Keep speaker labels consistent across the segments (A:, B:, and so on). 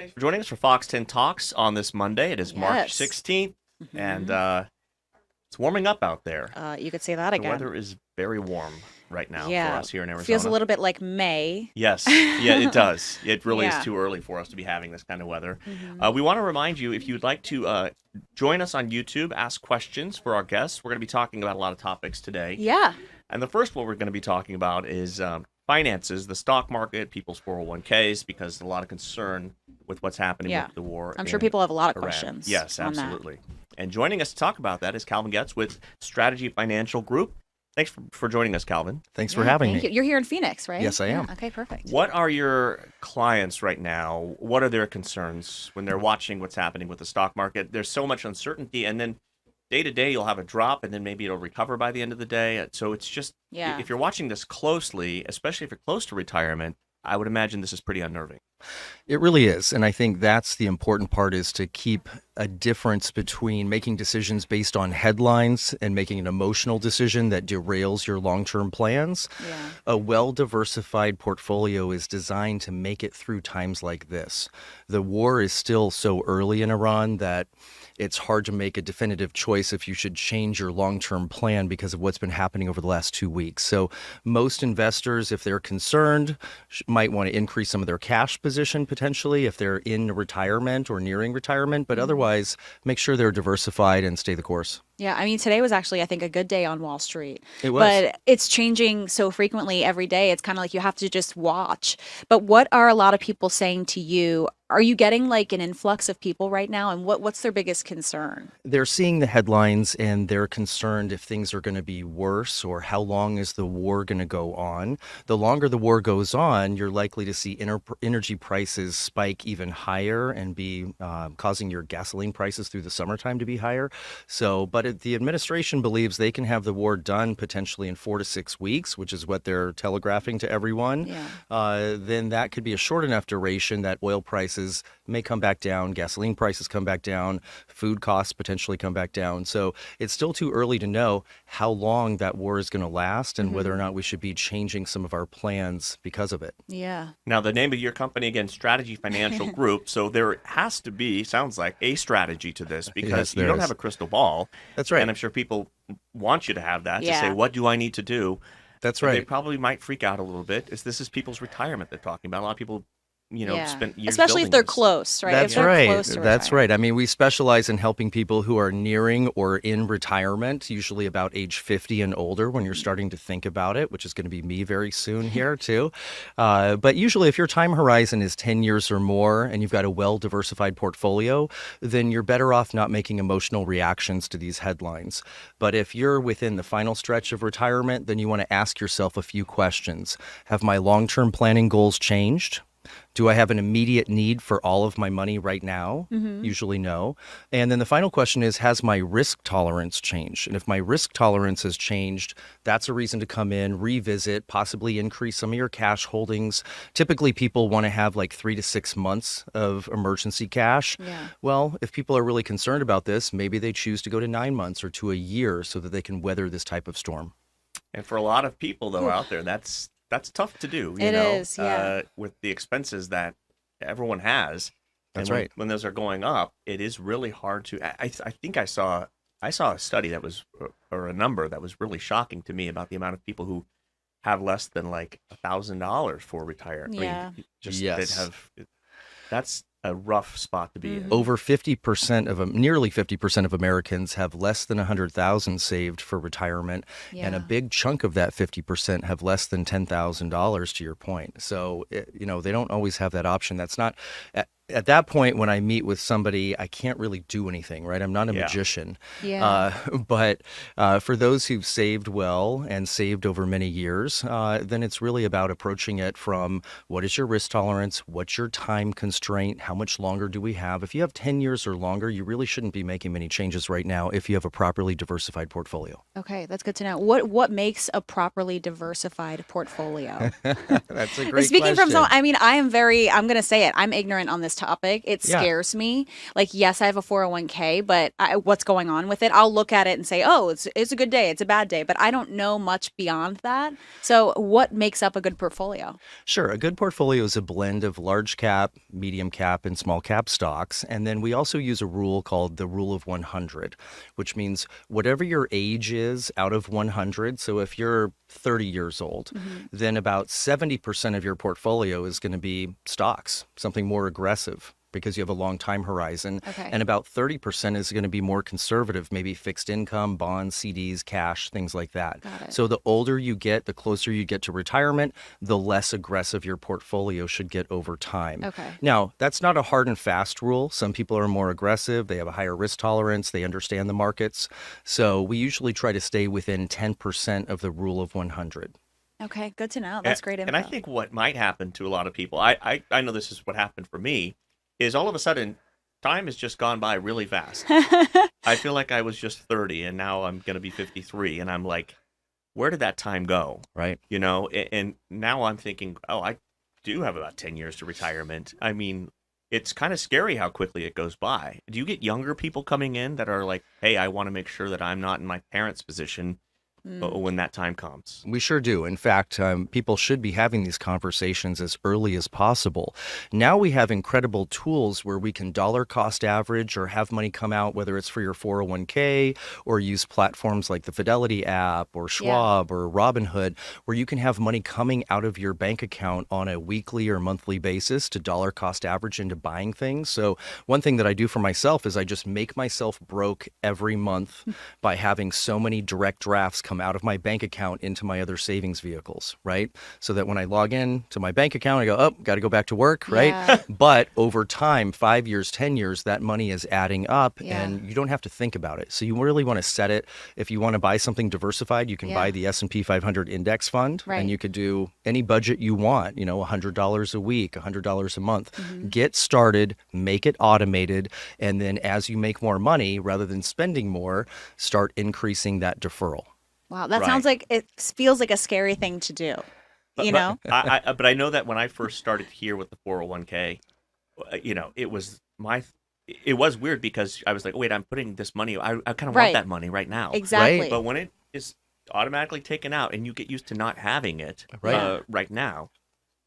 A: Thanks for joining us for Fox 10 Talks on this Monday. It is March 16th, and it's warming up out there.
B: You could say that
A: The
B: again.
A: weather is very warm right now for us here in Arizona.
B: Feels a little bit like May.
A: Yes, yeah, it does. It really is too early for us to be having this kind of weather. We want to remind you, if you'd like to join us on YouTube, ask questions for our guests. We're going to be talking about a lot of topics today.
B: Yeah.
A: And the first one we're going to be talking about is finances, the stock market, people's 401ks, because a lot of concern with what's happening with the war.
B: I'm sure people have a lot of
A: Iran.
B: questions.
A: Yes,
B: on
A: absolutely. And joining us to talk about that is Calvin Goetz with Strategy Financial Group. Thanks for joining us, Calvin.
C: Thanks for having me.
B: You're here in Phoenix, right?
C: Yes, I am.
B: Okay, perfect.
A: What are your clients right now? What are their concerns when they're watching what's happening with the stock market? There's so much uncertainty, and then day to day you'll have a drop, and then maybe it'll recover by the end of the day. So it's just, if you're watching this closely, especially if you're close to retirement, I would imagine this is pretty unnerving.
C: It really is. And I think that's the important part, is to keep a difference between making decisions based on headlines and making an emotional decision that derails your long-term plans.
B: Yeah.
C: A well-diversified portfolio is designed to make it through times like this. The war is still so early in Iran that it's hard to make a definitive choice if you should change your long-term plan because of what's been happening over the last 2 weeks. So most investors, if they're concerned, might want to increase some of their cash position potentially if they're in retirement or nearing retirement, but otherwise make sure they're diversified and stay the course.
B: Yeah, I mean, today was actually, I think, a good day on Wall Street.
C: It was.
B: But it's changing so frequently every day. It's kind of like you have to just watch. But what are a lot of people saying to you? Are you getting like an influx of people right now? And what's their biggest concern?
C: They're seeing the headlines and they're concerned if things are going to be worse or how long is the war going to go on. The longer the war goes on, you're likely to see energy prices spike even higher and be causing your gasoline prices through the summertime to be higher. But the administration believes they can have the war done potentially in 4 to 6 weeks, which is what they're telegraphing to everyone.
B: Yeah.
C: Then that could be a short enough duration that oil prices may come back down, gasoline prices come back down, food costs potentially come back down. So it's still too early to know how long that war is going to last and whether or not we should be changing some of our plans because of it.
B: Yeah.
A: Now, the name of your company, again, Strategy Financial Group. So there has to be, sounds like, a strategy to this, because you don't have a crystal ball.
C: That's right.
A: And I'm sure people want you to have that, to
B: Yeah.
A: say, what do I need to do?
C: That's
A: But
C: right.
A: They probably might freak out a little bit. This is people's retirement they're talking about. A lot of people, spent years
B: especially if
A: building
B: they're
A: this.
B: close, right?
C: That's
B: if they're
C: right.
B: Close to
C: That's
B: retirement.
C: right. I mean, we specialize in helping people who are nearing or in retirement, usually about age 50 and older when you're starting to think about it, which is going to be me very soon here too. But usually if your time horizon is 10 years or more and you've got a well-diversified portfolio, then you're better off not making emotional reactions to these headlines. But if you're within the final stretch of retirement, then you want to ask yourself a few questions. Have my long-term planning goals changed? Do I have an immediate need for all of my money right now? Usually no. And then the final question is, has my risk tolerance changed? And if my risk tolerance has changed, that's a reason to come in, revisit, possibly increase some of your cash holdings. Typically, people want to have like 3 to 6 months of emergency cash.
B: Yeah.
C: Well, if people are really concerned about this, maybe they choose to go to 9 months or to a year so that they can weather this type of storm.
A: And for a lot of people, though, out there, that's tough to do,
B: It is, yeah.
A: with the expenses that everyone has.
C: That's
A: and
C: right.
A: When those are going up, it is really hard to. I think I saw a study that was, or a number that was really shocking to me about the amount of people who have less than like $1,000 for retirement.
B: Yeah.
C: Yes.
A: That's a rough spot to be in.
C: Over 50% nearly 50% of Americans have less than $100,000 saved for retirement, and a big chunk of that 50% have less than $10,000. To your point, so they don't always have that option. That's not. At that point, when I meet with somebody, I can't really do anything, right? I'm not a magician.
B: Yeah.
C: But for those who've saved well and saved over many years, then it's really about approaching it from what is your risk tolerance, what's your time constraint, how much longer do we have? If you have 10 years or longer, you really shouldn't be making many changes right now if you have a properly diversified portfolio.
B: Okay, that's good to know. What makes a properly diversified portfolio?
C: That's a great
B: Speaking
C: question.
B: from someone, I mean, I'm going to say it. I'm ignorant on this this topic. It
C: Yeah.
B: scares me. Like, yes, I have a 401k, but what's going on with it? I'll look at it and say, oh, it's a good day, it's a bad day, but I don't know much beyond that. So what makes up a good portfolio?
C: Sure. A good portfolio is a blend of large cap, medium cap, and small cap stocks. And then we also use a rule called the rule of 100, which means whatever your age is out of 100. So if you're 30 years old, then about 70% of your portfolio is going to be stocks, something more aggressive, because you have a long time horizon.
B: Okay.
C: And about 30% is going to be more conservative, maybe fixed income, bonds, CDs, cash, things like that.
B: Got it.
C: So the older you get, the closer you get to retirement, the less aggressive your portfolio should get over time.
B: Okay.
C: Now, that's not a hard and fast rule. Some people are more aggressive. They have a higher risk tolerance. They understand the markets. So we usually try to stay within 10% of the rule of 100.
B: Okay, good to know. That's great info.
A: And I think what might happen to a lot of people, I know this is what happened for me, is all of a sudden time has just gone by really fast. I feel like I was just 30 and now I'm going to be 53 and I'm like, where did that time go?
C: Right.
A: You know, and now I'm thinking, oh, I do have about 10 years to retirement. I mean, it's kind of scary how quickly it goes by. Do you get younger people coming in that are like, hey, I want to make sure that I'm not in my parents' position when that time comes?
C: We sure do. In fact, people should be having these conversations as early as possible. Now we have incredible tools where we can dollar cost average or have money come out, whether it's for your 401k or use platforms like the Fidelity app or Schwab or Robinhood, where you can have money coming out of your bank account on a weekly or monthly basis to dollar cost average into buying things. So one thing that I do for myself is I just make myself broke every month by having so many direct drafts come out of my bank account into my other savings vehicles, right? So that when I log in to my bank account, I go, oh, got to go back to work, right?
B: Yeah.
C: But over time, 5 years, 10 years, that money is adding up and you don't have to think about it. So you really want to set it. If you want to buy something diversified, you can buy the S&P 500 index fund and you could do any budget you want, you know, $100 a week, $100 a month. Get started, make it automated, and then as you make more money, rather than spending more, start increasing that deferral.
B: Wow, that
A: Right.
B: sounds like it feels like a scary thing to do. You know?
A: But I know that when I first started here with the 401k, you know, it was weird because I was like, oh, wait, I'm putting this money. I kind of want that money right now.
B: Exactly.
C: Right.
A: But when it is automatically taken out and you get used to not having it right now,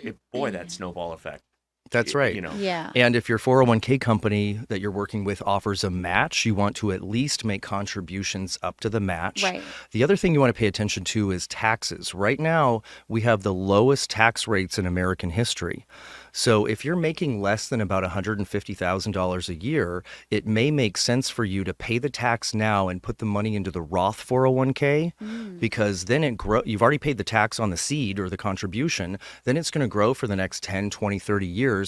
A: that snowball effect.
C: That's right.
A: You know.
B: Yeah.
C: And if your 401k company that you're working with offers a match, you want to at least make contributions up to the match.
B: Right.
C: The other thing you want to pay attention to is taxes. Right now, we have the lowest tax rates in American history. So if you're making less than about $150,000 a year, it may make sense for you to pay the tax now and put the money into the Roth 401k because then you've already paid the tax on the seed or the contribution, then it's going to grow for the next 10, 20, 30 years.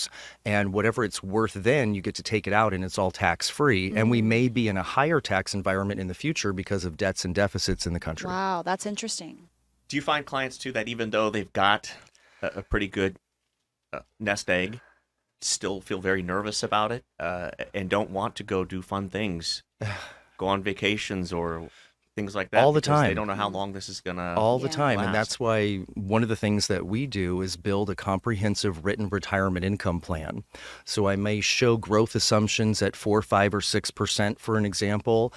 C: And whatever it's worth then, you get to take it out and it's all tax free. And we may be in a higher tax environment in the future because of debts and deficits in the country.
B: Wow, that's interesting.
A: Do you find clients too that even though they've got a pretty good nest egg, still feel very nervous about it and don't want to go do fun things, go on vacations or things like that?
C: All the
A: because
C: time.
A: They don't know how long this is going to
C: All the time.
A: last.
C: And that's why one of the things that we do is build a comprehensive written retirement income plan. So I may show growth assumptions at 4, 5, or 6%, for an example,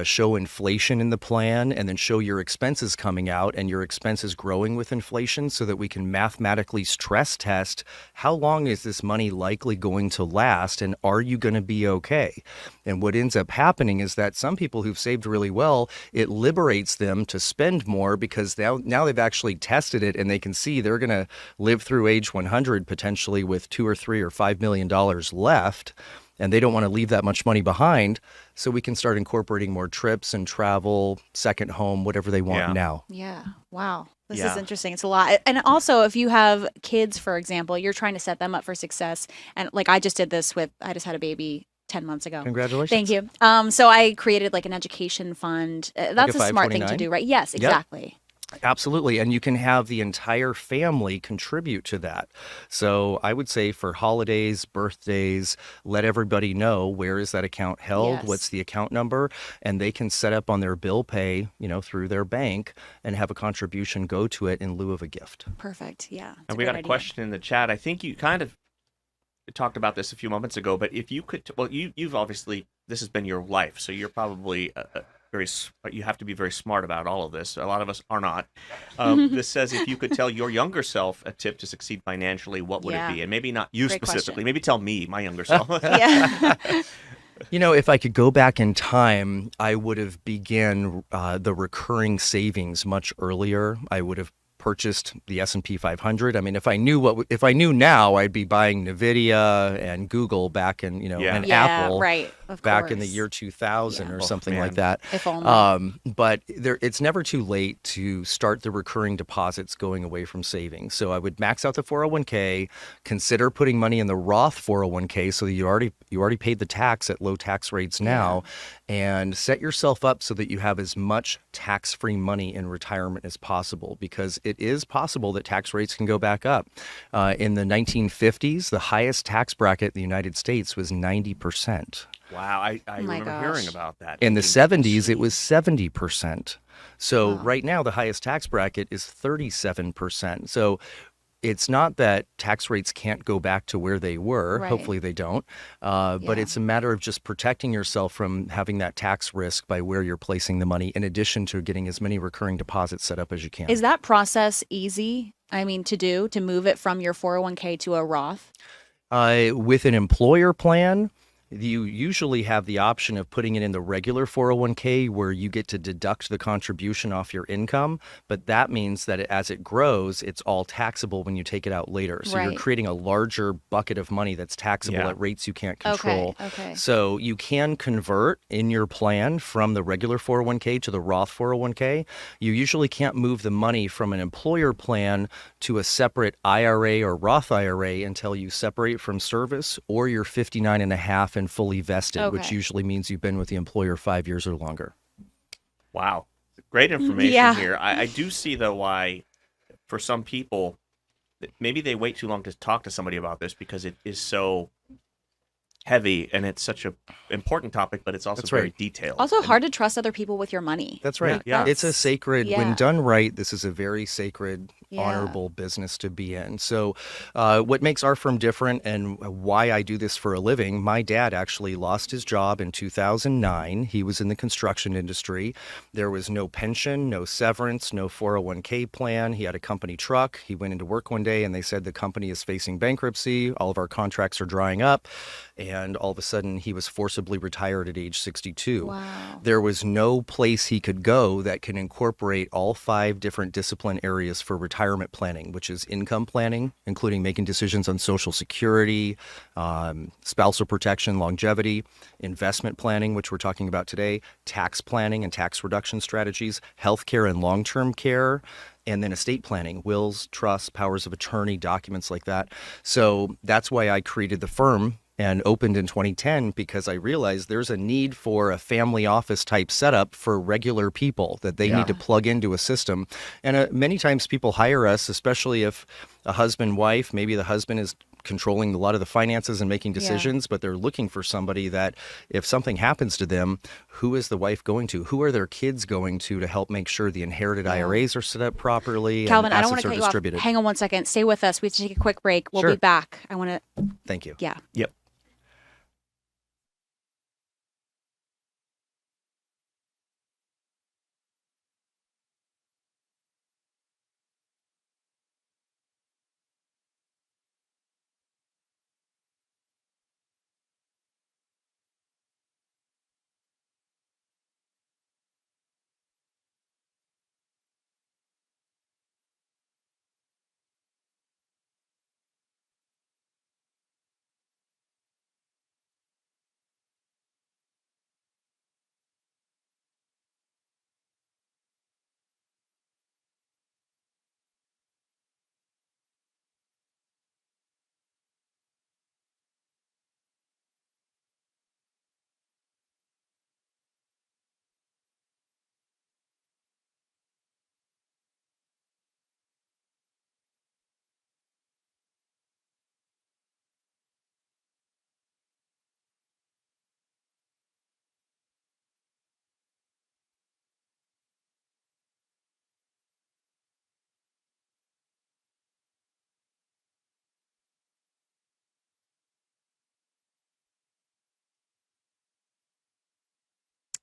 C: show inflation in the plan, and then show your expenses coming out and your expenses growing with inflation so that we can mathematically stress test how long is this money likely going to last and are you going to be okay? And what ends up happening is that some people who've saved really well, it liberates them to spend more because now they've actually tested it and they can see they're going to live through age 100 potentially with $2 or $3 or $5 million left. And they don't want to leave that much money behind. So we can start incorporating more trips and travel, second home, whatever they want now.
B: Yeah. Wow. This is
A: Yeah.
B: interesting. It's a lot. And also, if you have kids, for example, you're trying to set them up for success. And like I just did this I just had a baby 10 months ago.
C: Congratulations.
B: Thank you. So I created like an education fund. That's a smart thing to
C: 529?
B: do, right? Yes, exactly.
C: Absolutely. And you can have the entire family contribute to that. So I would say for holidays, birthdays, let everybody know where is that account held,
B: Yes.
C: what's the account number, and they can set up on their bill pay, through their bank and have a contribution go to it in lieu of a gift.
B: Perfect. Yeah.
A: And we got a question in the chat. I think you kind of talked about this a few moments ago, but if you could, well, you've obviously, this has been your life, so you're probably you have to be very smart about all of this. A lot of us are not. This says if you could tell your younger self a tip to succeed financially, what would it
B: Yeah.
A: be? And maybe not you
B: Great
A: specifically.
B: question.
A: Maybe tell me, my younger self.
B: Yeah.
C: You know, if I could go back in time, I would have began the recurring savings much earlier. I would have purchased the S&P 500. I mean, if I knew now, I'd be buying Nvidia and Google back in,
A: Yeah.
C: and
B: Yeah,
C: Apple
B: right. Of
C: back in the
B: course.
C: year 2000
B: Yeah.
C: or
A: Oh,
C: something
A: man.
C: like that.
B: If only.
C: But it's never too late to start the recurring deposits going away from savings. So I would max out the 401k, consider putting money in the Roth 401k so that you already paid the tax at low tax rates now, and set yourself up so that you have as much tax-free money in retirement as possible, because it is possible that tax rates can go back up. In the 1950s, the highest tax bracket in the United States was 90%.
A: Wow, I
B: Oh my
A: remember hearing
B: gosh.
A: about that.
C: In the
A: Thinking,
C: 70s, it
A: "Gee."
C: was 70%. So
B: Wow.
C: right now, the highest tax bracket is 37%. So it's not that tax rates can't go back to where they were.
B: Right.
C: Hopefully they don't. But
B: Yeah.
C: it's a matter of just protecting yourself from having that tax risk by where you're placing the money, in addition to getting as many recurring deposits set up as you can.
B: Is that process easy? I mean, to move it from your 401k to a Roth?
C: With an employer plan, you usually have the option of putting it in the regular 401k where you get to deduct the contribution off your income. But that means that as it grows, it's all taxable when you take it out later. So you're
B: Right.
C: creating a larger bucket of money that's taxable
A: Yeah.
C: at rates you can't control.
B: Okay.
C: So you can convert in your plan from the regular 401k to the Roth 401k. You usually can't move the money from an employer plan to a separate IRA or Roth IRA until you separate from service or you're 59 and a half and fully vested, which
B: Okay.
C: usually means you've been with the employer 5 years or longer.
A: Wow, great information
B: Yeah.
A: here. I do see though why, for some people, maybe they wait too long to talk to somebody about this because it is so heavy and it's such a important topic, but it's also
C: That's
A: very
C: right.
A: detailed.
B: Also
A: And-
B: hard to trust other people with your money.
C: That's right.
A: Yeah.
C: It's a sacred,
B: Yeah.
C: when done right, this is a very sacred,
B: Yeah.
C: honorable business to be in. So what makes our firm different and why I do this for a living, my dad actually lost his job in 2009. He was in the construction industry. There was no pension, no severance, no 401k plan. He had a company truck. He went into work one day and they said the company is facing bankruptcy. All of our contracts are drying up. And all of a sudden, he was forcibly retired at age 62.
B: Wow.
C: There was no place he could go that can incorporate all 5 different discipline areas for retirement planning, which is income planning, including making decisions on Social Security, spousal protection, longevity, investment planning, which we're talking about today, tax planning and tax reduction strategies, healthcare and long-term care, and then estate planning, wills, trusts, powers of attorney, documents like that. So that's why I created the firm and opened in 2010, because I realized there's a need for a family office type setup for regular people that they need to plug into a system. And many times people hire us, especially if a husband, wife, maybe the husband is controlling a lot of the finances and making decisions, but they're looking for somebody that if something happens to them, who is the wife going to? Who are their kids going to help make sure the inherited IRAs are set up properly
B: Calvin,
C: and
B: I don't want
C: assets
B: to
C: are
B: cut you off.
C: distributed?
B: Hang on one second. Stay with us. We have to take a quick break. We'll
C: Sure.
B: be back. I want to,
C: Thank you.
B: yeah.
A: Yep.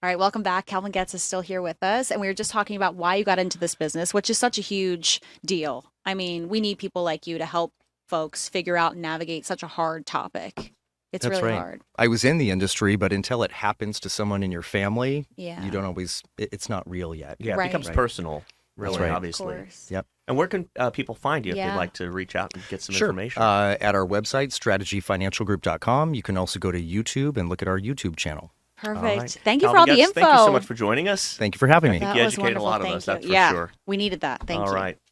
B: All right, welcome back. Calvin Goetz is still here with us, and we were just talking about why you got into this business, which is such a huge deal. I mean, we need people like you to help folks figure out and navigate such a hard topic. It's
C: That's
B: really
C: right.
B: hard.
C: I was in the industry, but until it happens to someone in your family,
B: Yeah.
C: you don't always, it's not real yet.
A: Yeah,
B: Right.
A: it becomes
C: Right.
A: personal, really,
C: right.
B: Of
A: obviously.
B: course.
C: Yep.
A: And where can people find you if
B: Yeah.
A: they'd like to reach out and get some
C: Sure.
A: information?
C: At our website, strategyfinancialgroup.com. You can also go to YouTube and look at our YouTube channel.
B: Perfect.
A: All right.
B: Thank you for
A: Calvin
B: all the
A: Goetz,
B: info.
A: Thank you so much for joining us.
C: Thank you for having me.
B: That
A: You
B: was
A: educated a
B: wonderful.
A: lot of
B: Thank
A: us,
B: you.
A: that's for
B: yeah,
A: sure.
B: we needed that. Thank
A: All
B: you.
A: right.